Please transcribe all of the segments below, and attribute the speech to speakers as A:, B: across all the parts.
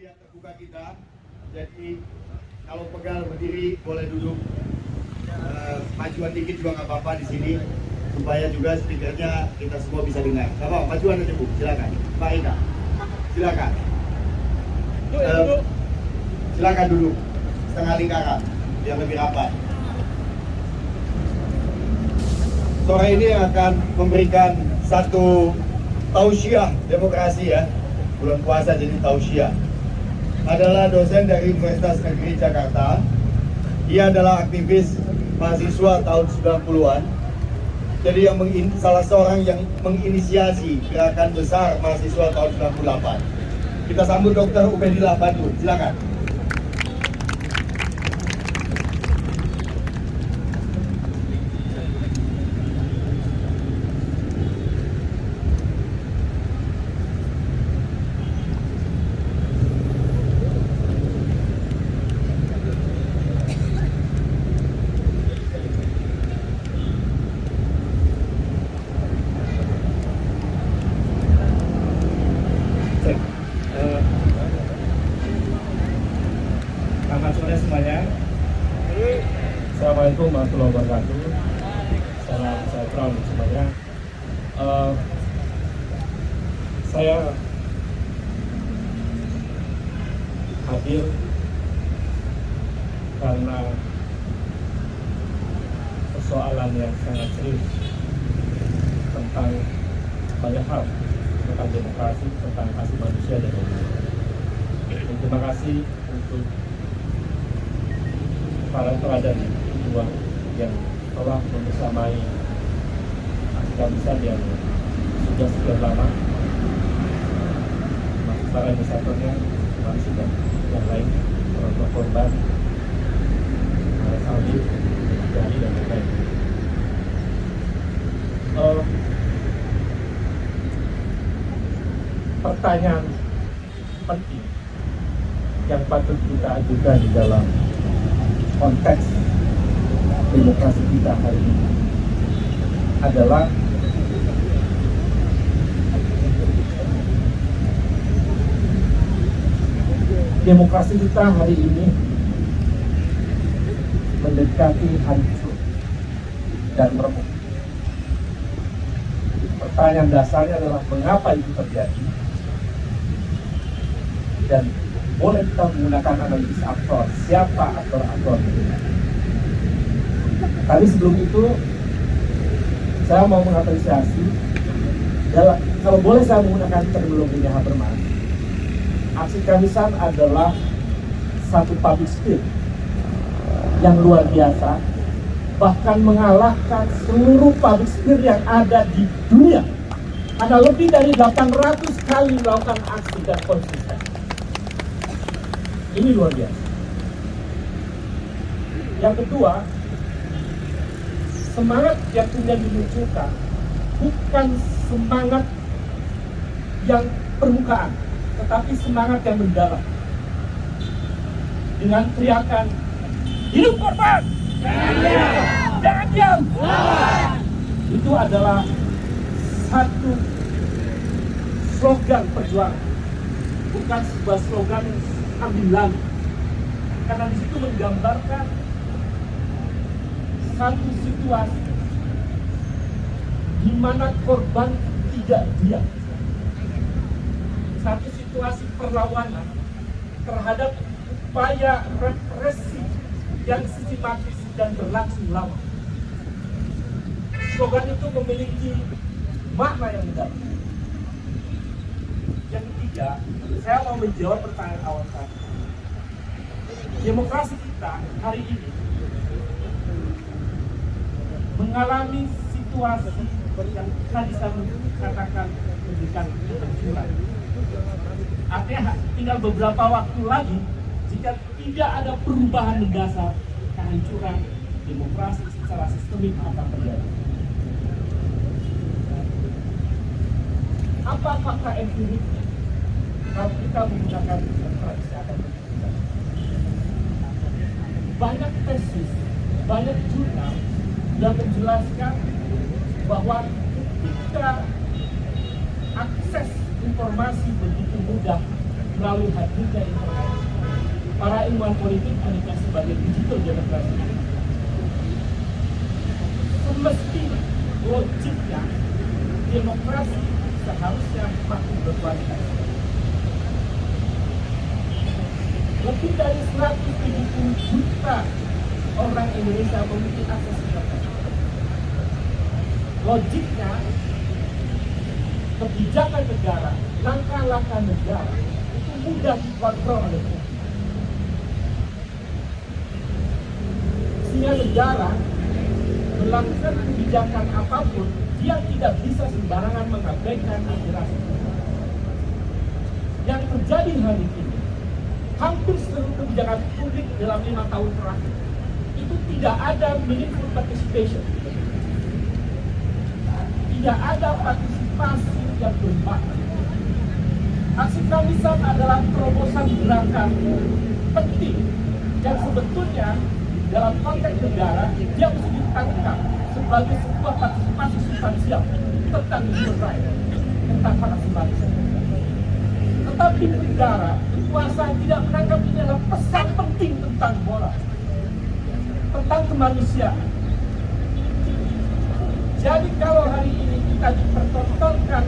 A: sekalian terbuka kita. Jadi kalau pegal berdiri boleh duduk. Majuan dikit juga nggak apa-apa di sini supaya juga speakernya kita semua bisa dengar. Nggak apa-apa, majuan aja Bu, silakan. Mbak Ida, silakan. Silakan duduk setengah lingkaran biar lebih rapat. Sore ini akan memberikan satu tausiah demokrasi ya, bulan puasa jadi tausiah. Adalah dosen dari Universitas Negeri Jakarta. Dia adalah aktivis mahasiswa tahun 90-an. Jadi yang salah seorang yang menginisiasi gerakan besar mahasiswa tahun 98. Kita sambut Dr. Ubedillah Badrun, silakan.
B: Selamat sore semuanya. Assalamualaikum warahmatullahi wabarakatuh. Salam sejahtera untuk semuanya. Saya hadir karena persoalan yang sangat serius tentang banyak hal, tentang demokrasi, tentang hak asasi manusia dan lain-lain. Terima kasih untuk para teladan dua yang telah membersamai aksi yang sudah sekian lama, masuk para inisiatornya, masih dan yang lain, orang korban, Salib, Jali dan lain-lain. Pertanyaan penting yang patut kita ajukan di dalam konteks demokrasi kita hari ini adalah demokrasi kita hari ini mendekati hancur dan remuk. Pertanyaan dasarnya adalah mengapa itu terjadi, dan boleh kita menggunakan analisis aktor, siapa aktor-aktor itu. Tapi sebelum itu saya mau mengapresiasi, kalau boleh saya menggunakan terminologi Habermas, aksi Kamisan adalah satu public spirit yang luar biasa, bahkan mengalahkan seluruh public spirit yang ada di dunia. Ada lebih dari 800 kali melakukan aksi dan konsisten. Ini luar biasa. Yang kedua, semangat yang kemudian dimunculkan bukan semangat yang permukaan, tetapi semangat yang mendalam. Dengan teriakan, hidup korban! Jangan diam! Itu adalah satu slogan perjuangan, bukan sebuah slogan ambilan, karena di situ menggambarkan satu situasi di mana korban tidak diam, satu situasi perlawanan terhadap upaya represi yang sistematis dan berlangsung lama. Slogan itu memiliki makna yang mendalam. Yang ketiga, saya mau menjawab pertanyaan awal tadi. Demokrasi kita hari ini mengalami situasi yang tadi saya katakan memberikan kehancuran. Artinya tinggal beberapa waktu lagi, jika tidak ada perubahan mendasar, kehancuran demokrasi secara sistemik akan terjadi. Apa fakta empiriknya? Kalau kita menggunakan tradisi akademik, banyak tesis, banyak jurnal yang menjelaskan bahwa ketika akses informasi begitu mudah melalui hadirnya internet, para ilmuwan politik menilai sebagai digital demokrasi. Semestinya logiknya demokrasi seharusnya makin berkualitas. Lebih dari 170 juta orang Indonesia memiliki akses internet. Logiknya, kebijakan negara, langkah-langkah negara itu mudah dikontrol oleh publik. Sehingga negara melakukan kebijakan apapun, dia tidak bisa sembarangan mengabaikan aspirasi. Yang terjadi hari ini, hampir seluruh kebijakan publik dalam 5 tahun terakhir itu tidak ada meaningful participation, tidak ada partisipasi yang bermakna. Aksi Kamisan adalah terobosan gerakan penting yang sebetulnya dalam konteks negara dia mesti ditangkap sebagai sebuah partisipasi substansial tentang human rights, tentang hak asasi manusia. Tetapi negara, kekuasaan tidak menangkap ini adalah pesan penting tentang moral, tentang kemanusiaan. Jadi kalau hari ini kita dipertontonkan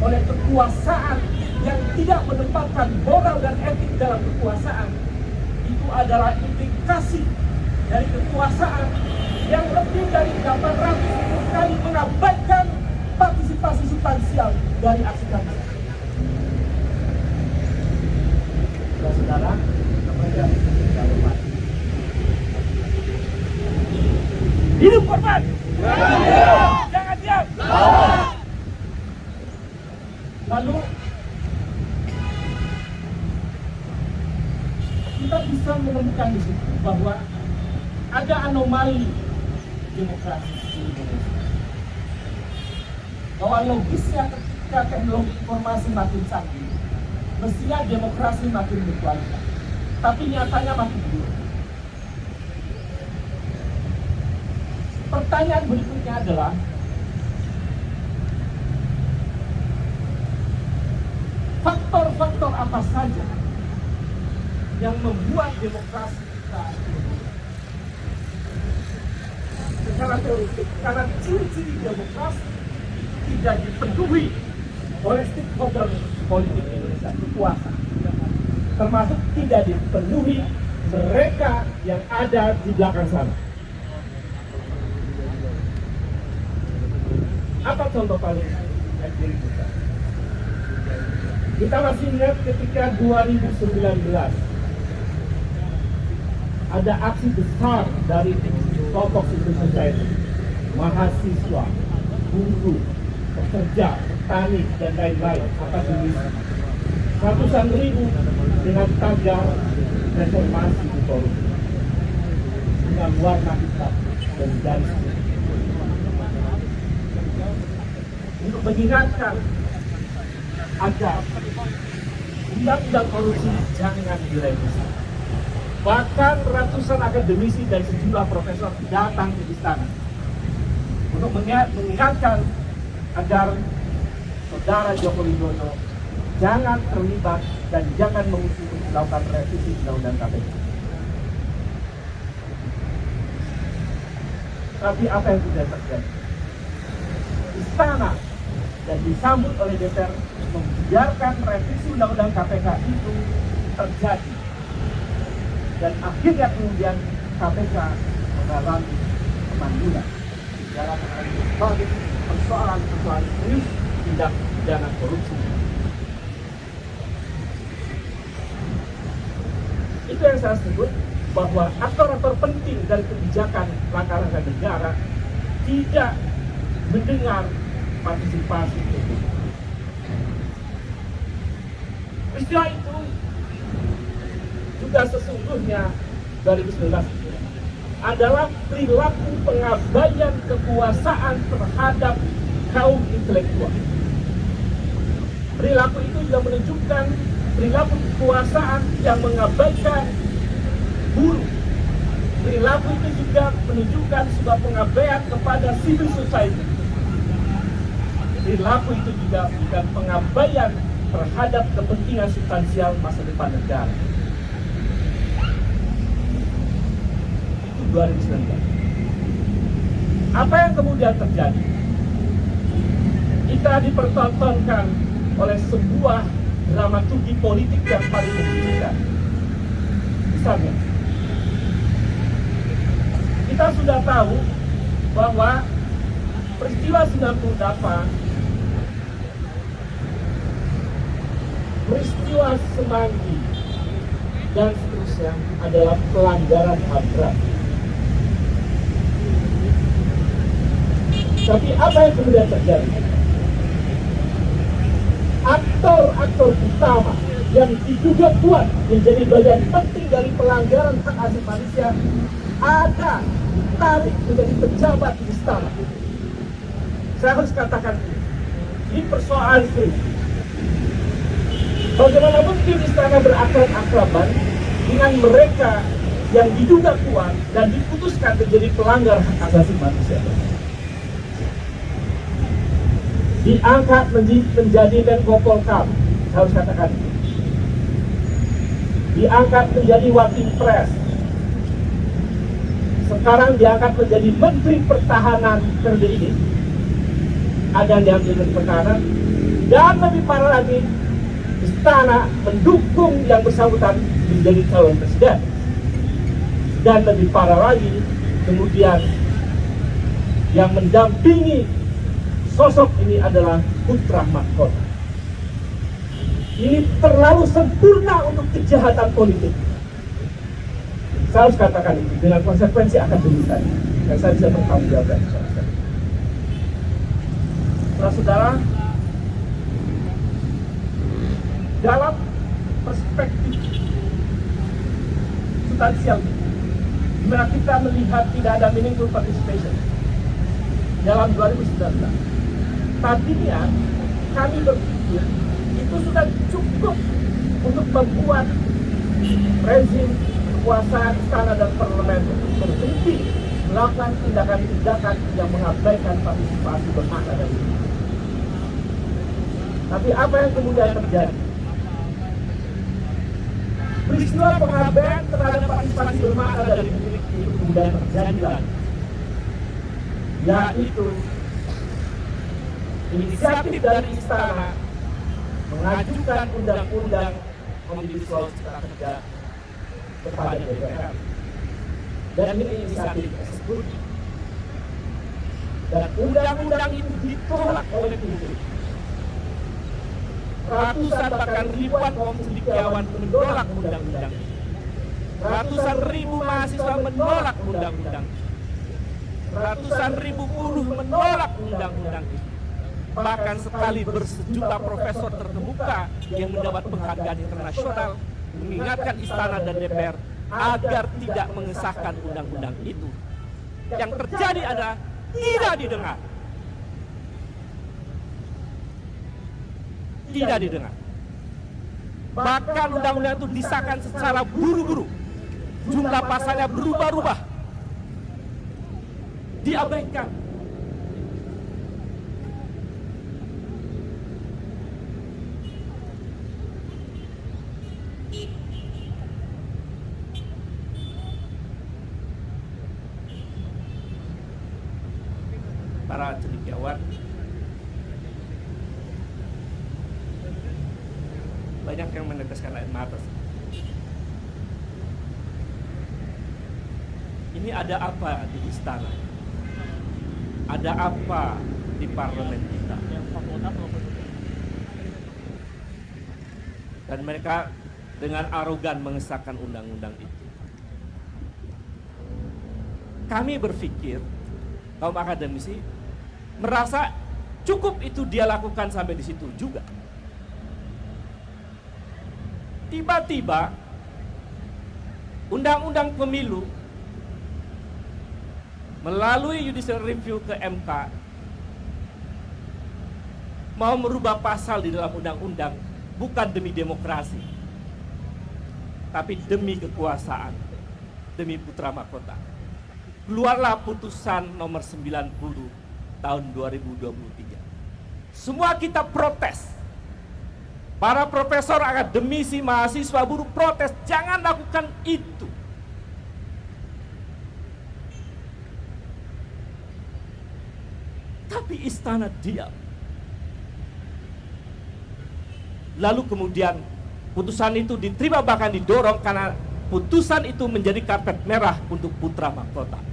B: oleh kekuasaan yang tidak menempatkan moral dan etik dalam kekuasaan, itu adalah indikasi dari kekuasaan yang lebih dari 800 kali mengabaikan partisipasi substansial dari aksi kami. Saudara, kepada Korban. Hidup Korban! Jangan diam! Lalu kita bisa menemukan di situ bahwa ada anomali demokrasi di Indonesia. Bahwa logisnya ketika teknologi informasi makin canggih, mestinya demokrasi makin berkualitas. Tapi nyatanya makin buruk. Pertanyaan berikutnya adalah, faktor-faktor apa saja yang membuat demokrasi kita secara teoretik, karena ciri-ciri demokrasi tidak dipenuhi oleh stakeholder politik Indonesia, kekuasaan, termasuk tidak dipenuhi mereka yang ada di belakang sana. Apa contoh paling empirik kita? Kita masih ingat ketika 2019 ada aksi besar dari kelompok civil society, mahasiswa, buruh, pekerja, petani, dan lain-lain, akademisi. Ratusan ribu dengan tagar reformasi di korupsi dengan warna hitam dan garis untuk mengingatkan agar undang-undang korupsi jangan direvisi. Bahkan ratusan akademisi dan sejumlah profesor datang ke istana untuk mengingatkan agar saudara Joko Widodo jangan terlibat dan jangan melakukan revisi undang-undang KPK. Tapi apa yang sudah terjadi? Istana dan disambut oleh DPR membiarkan revisi undang-undang KPK itu terjadi. Dan akhirnya kemudian KPK mengalami kemandulan dalam berbagai persoalan-persoalan serius tindak pidana korupsi. Itu yang saya sebut bahwa aktor-aktor penting dari kebijakan langkah-langkah negara tidak mendengar partisipasi publik. Peristiwa itu juga sesungguhnya 2019 adalah perilaku pengabaian kekuasaan terhadap kaum intelektual. Perilaku itu juga menunjukkan perilaku kekuasaan yang mengabaikan buruh. Perilaku itu juga menunjukkan sebuah pengabaian kepada civil society. Perilaku itu juga bukan pengabaian terhadap kepentingan substansial masa depan negara. Itu 2019. Apa yang kemudian terjadi? Kita dipertontonkan oleh sebuah dramaturgi politik yang paling mengejutkan. Misalnya, kita sudah tahu bahwa peristiwa 98, peristiwa Semanggi, dan seterusnya adalah pelanggaran HAM berat. Tapi apa yang kemudian terjadi? Aktor-aktor utama yang diduga kuat menjadi bagian penting dari pelanggaran hak asasi manusia ada tarik menjadi pejabat di istana. Saya harus katakan ini persoalan serius. Bagaimana mungkin istana berakrab-akraban dengan mereka yang diduga kuat dan diputuskan menjadi pelanggar hak asasi manusia? Diangkat menjadi Menko Polkam, saya harus katakan itu. Diangkat menjadi Wakil Pres. Sekarang diangkat menjadi Menteri Pertahanan periode ini. Ada yang diambil Menteri Pertahanan. Dan lebih parah lagi, istana mendukung yang bersangkutan menjadi calon presiden. Dan lebih parah lagi, kemudian yang mendampingi sosok ini adalah putra mahkota. Ini terlalu sempurna untuk kejahatan politik. Saya harus katakan itu dengan konsekuensi akademis saya. Dan saya bisa bertanggung jawab dari saudara-saudara. Dalam perspektif substansial, di mana kita melihat tidak ada meaningful participation dalam 2019. Tadinya kami berpikir itu sudah cukup untuk membuat rezim kekuasaan istana dan parlemen berhenti melakukan tindakan-tindakan yang mengabaikan partisipasi berhak dari itu. Tapi apa yang kemudian terjadi? Peristiwa pengabaian terhadap partisipasi bermakna dari publik itu kemudian terjadi lagi, yaitu inisiatif dari istana mengajukan undang-undang Omnibus Law Cipta Kerja kepada DPR. Dan ini inisiatif eksekutif. Dan undang-undang itu ditolak oleh publik. Ratusan bahkan ribuan kaum cendekiawan menolak undang-undang. Ratusan ribu mahasiswa menolak undang-undang. Ratusan ribu buruh menolak undang-undang itu. Bahkan sekali bersejuta profesor terkemuka yang mendapat penghargaan internasional mengingatkan istana dan DPR agar tidak mengesahkan undang-undang itu. Yang terjadi adalah tidak didengar. Tidak didengar. Bahkan undang-undang itu disahkan secara buru-buru. Jumlah pasalnya berubah-ubah. Diabaikan. Para cendekiawan banyak yang meneteskan air mata. Ini ada apa di istana? Ada apa di parlemen kita? Dan mereka dengan arogan mengesahkan undang-undang itu. Kami berpikir, kaum akademisi merasa cukup itu dia lakukan sampai di situ juga. Tiba-tiba undang-undang pemilu melalui judicial review ke MK mau merubah pasal di dalam undang-undang bukan demi demokrasi, tapi demi kekuasaan, demi putra mahkota. Keluarlah putusan nomor 90 tahun 2023. Semua kita protes.
C: Para profesor, akademisi, mahasiswa, buruh protes, jangan lakukan itu. Tapi istana diam. Lalu kemudian putusan itu diterima, bahkan didorong, karena putusan itu menjadi karpet merah untuk putra mahkota.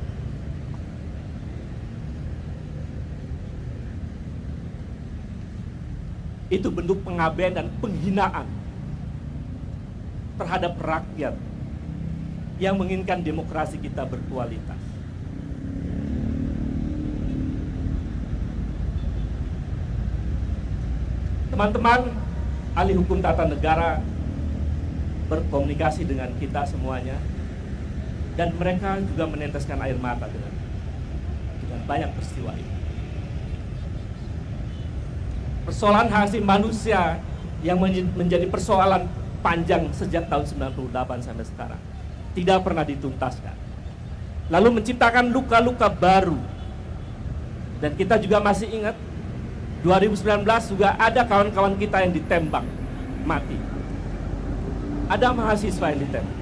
C: Itu bentuk pengabaian dan penghinaan terhadap rakyat yang menginginkan demokrasi kita berkualitas. Teman-teman ahli hukum tata negara berkomunikasi dengan kita semuanya, dan mereka juga meneteskan air mata dengan banyak peristiwa ini. Persoalan hak asasi manusia yang menjadi persoalan panjang sejak tahun 98 sampai sekarang tidak pernah dituntaskan, lalu menciptakan luka-luka baru. Dan kita juga masih ingat 2019 juga ada kawan-kawan kita yang ditembak mati, ada mahasiswa yang ditembak,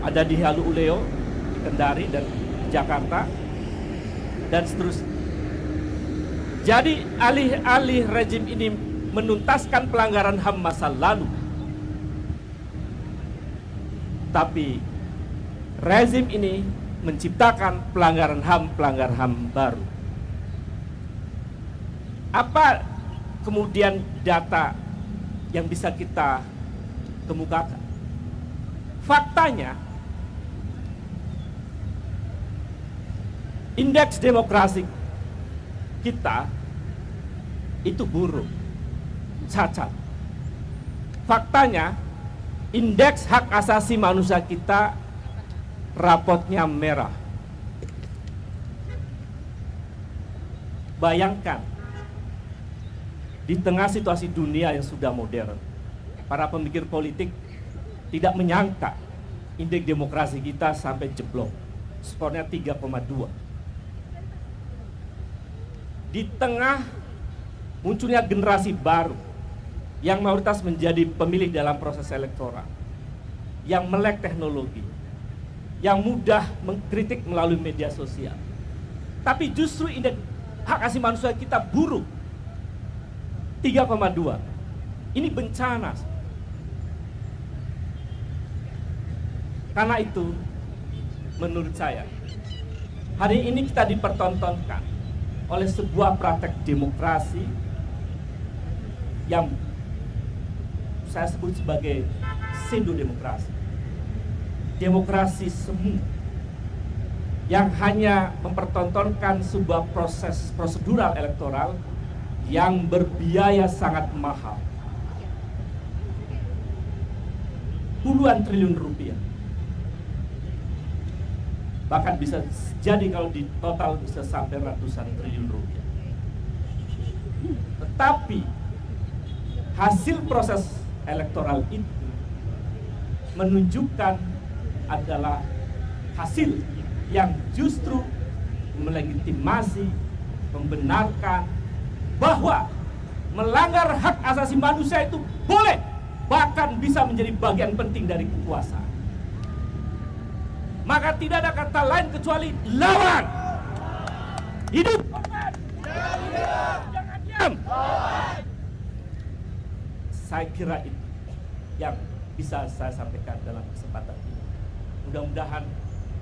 C: ada di Halu Uleo, di Kendari dan Jakarta, dan seterusnya. Jadi alih-alih rejim ini menuntaskan pelanggaran HAM masa lalu, tapi rezim ini menciptakan pelanggaran HAM baru. Apa kemudian data yang bisa kita kemukakan? Faktanya, indeks demokrasi kita itu buruk, cacat. Faktanya, indeks hak asasi manusia kita rapotnya merah. Bayangkan, di tengah situasi dunia yang sudah modern, para pemikir politik tidak menyangka indeks demokrasi kita sampai jeblok, skornya 3,2. Di tengah munculnya generasi baru yang mayoritas menjadi pemilih dalam proses elektoral, yang melek teknologi, yang mudah mengkritik melalui media sosial, tapi justru indeks hak asasi manusia kita buruk, 3,2. Ini bencana. Karena itu, menurut saya, hari ini kita dipertontonkan oleh sebuah praktek demokrasi yang saya sebut sebagai pseudo demokrasi. Demokrasi semu yang hanya mempertontonkan sebuah proses prosedural elektoral yang berbiaya sangat mahal, puluhan triliun rupiah. Bahkan bisa jadi kalau di total bisa sampai ratusan triliun rupiah. Tetapi hasil proses elektoral itu menunjukkan adalah hasil yang justru melegitimasi, membenarkan bahwa melanggar hak asasi manusia itu boleh, bahkan bisa menjadi bagian penting dari kekuasaan. Maka tidak ada kata lain kecuali lawan. Hidup korban. Jangan diam. Saya kira itu yang bisa saya sampaikan dalam kesempatan ini. Mudah-mudahan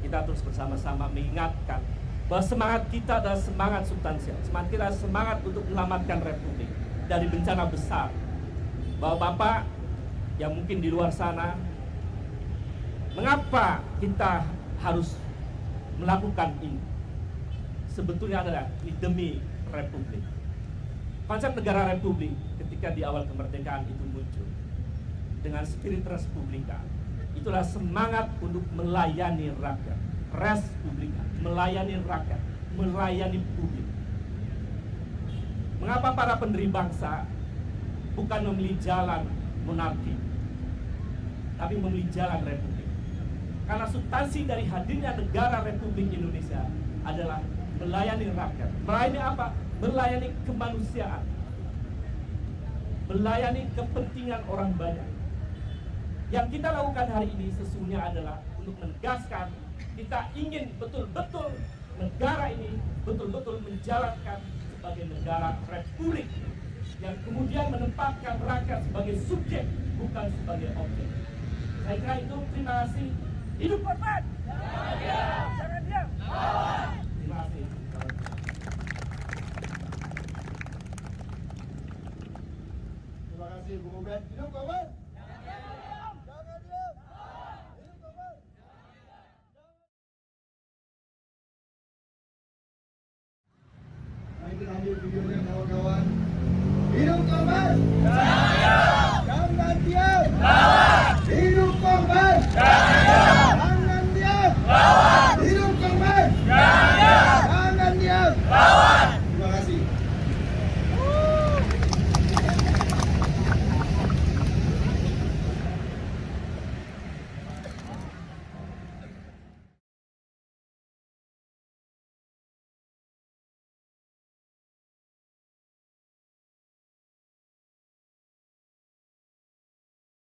C: kita terus bersama-sama mengingatkan bahwa semangat kita adalah semangat substansial. Semangat kita adalah semangat untuk menyelamatkan Republik dari bencana besar. Bahwa Bapak yang mungkin di luar sana, mengapa kita harus melakukan ini? Sebetulnya adalah demi Republik. Konsep negara Republik ketika di awal kemerdekaan itu muncul dengan spirit res publica. Itulah semangat untuk melayani rakyat, res publica, melayani rakyat, melayani publik. Mengapa para pendiri bangsa bukan memilih jalan monarki, tapi memilih jalan republik? Karena substansi dari hadirnya negara Republik Indonesia adalah melayani rakyat. Melayani apa? Melayani kemanusiaan. melayani kepentingan orang banyak. Yang kita lakukan hari ini sesungguhnya adalah untuk menegaskan kita ingin betul-betul negara ini betul-betul menjalankan sebagai negara republik yang kemudian menempatkan rakyat sebagai subjek bukan sebagai objek. Saya kira itu. Terima kasih. Hidup korban! Jangan diam! Terima kasih.
A: Terima kasih Bung Ubed. Hidup korban!